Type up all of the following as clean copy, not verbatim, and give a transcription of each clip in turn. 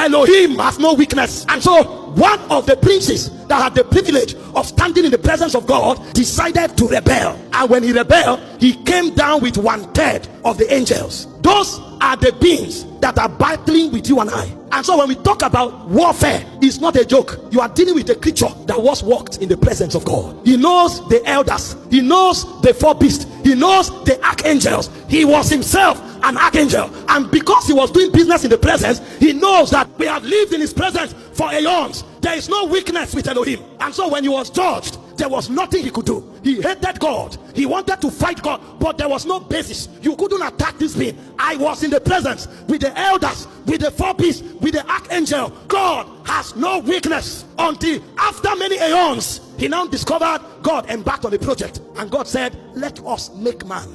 Elohim has no weakness. And so one of the princes that had the privilege of standing in the presence of God decided to rebel. And when he rebelled, he came down with 1/3 of the angels. Those are the beings that are battling with you and I. And so when we talk about warfare, it's not a joke. You are dealing with a creature that was walked in the presence of God. He knows the elders, he knows the 4 beasts, he knows the archangels. He was himself an archangel, and because he was doing business in the presence, he knows that we have lived in his presence for aeons. There is no weakness with Elohim. And so when he was judged, there was nothing he could do. He hated God, he wanted to fight God, but there was no basis. You couldn't attack this being. I was in the presence with the elders, with the 4 beasts, with the archangel. God has no weakness. Until after many aeons, he now discovered God embarked on a project, and God said, let us make man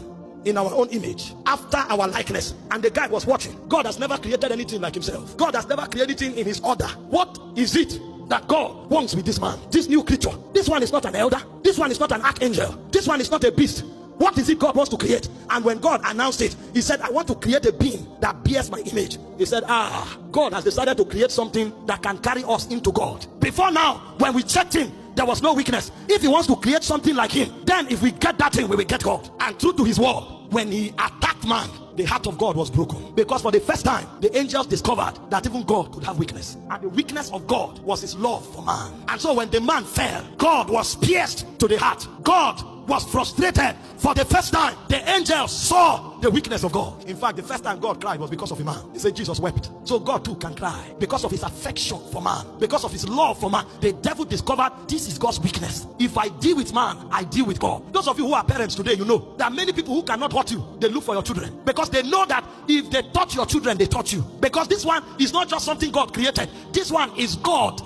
in our own image, after our likeness. And the guy was watching. God has never created anything like himself. God has never created anything in his order. What is it that God wants with this man, this new creature? This one is not an elder, this one is not an archangel, this one is not a beast. What is it God wants to create? And when God announced it, he said, I want to create a being that bears my image. He said, God has decided to create something that can carry us into God. Before now, when we checked him, there was no weakness. If he wants to create something like him, then if we get that thing, we will get God. And true to his word, when he attacked man, the heart of God was broken. Because for the first time, the angels discovered that even God could have weakness. And the weakness of God was his love for man. And so when the man fell, God was pierced to the heart. God was frustrated. For the first time, the angels saw the weakness of God. In fact, the first time God cried was because of a man. He said Jesus wept. So God too can cry because of his affection for man, because of his love for man. The devil discovered this is God's weakness. If I deal with man, I deal with God. Those of you who are parents today, you know there are many people who cannot hurt you. They look for your children because they know that if they touch your children, they touch you. Because this one is not just something God created. This one is God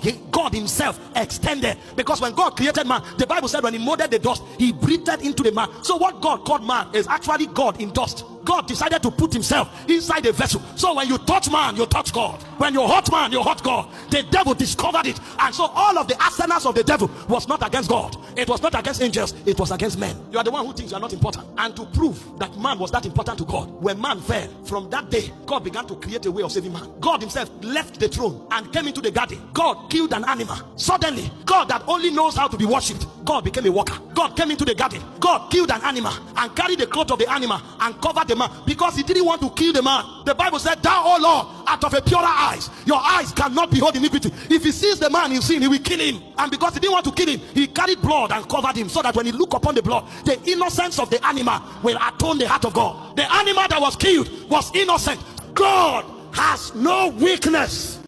himself extended. Because when God created man, the Bible said when he molded the dust, he breathed into the man. So what God called man is actually God in dust. God decided to put himself inside a vessel. So when you touch man, you touch God. When you hurt man, you hurt God. The devil discovered it. And so all of the arsenals of the devil was not against God. It was not against angels. It was against men. You are the one who thinks you are not important. And to prove that man was that important to God, when man fell, from that day, God began to create a way of saving man. God himself left the throne and came into the garden. God killed an animal. Suddenly, God that only knows how to be worshipped, God became a worker. God came into the garden. God killed an animal and carried the cloth of the animal and covered the man because he didn't want to kill the man. The Bible said, thou, O Lord, out of a purer eyes, your eyes cannot behold iniquity. If he sees the man in sin, he will kill him. And because he didn't want to kill him, he carried blood and covered him so that when he look upon the blood, the innocence of the animal will atone the heart of God. The animal that was killed was innocent. God has no weakness.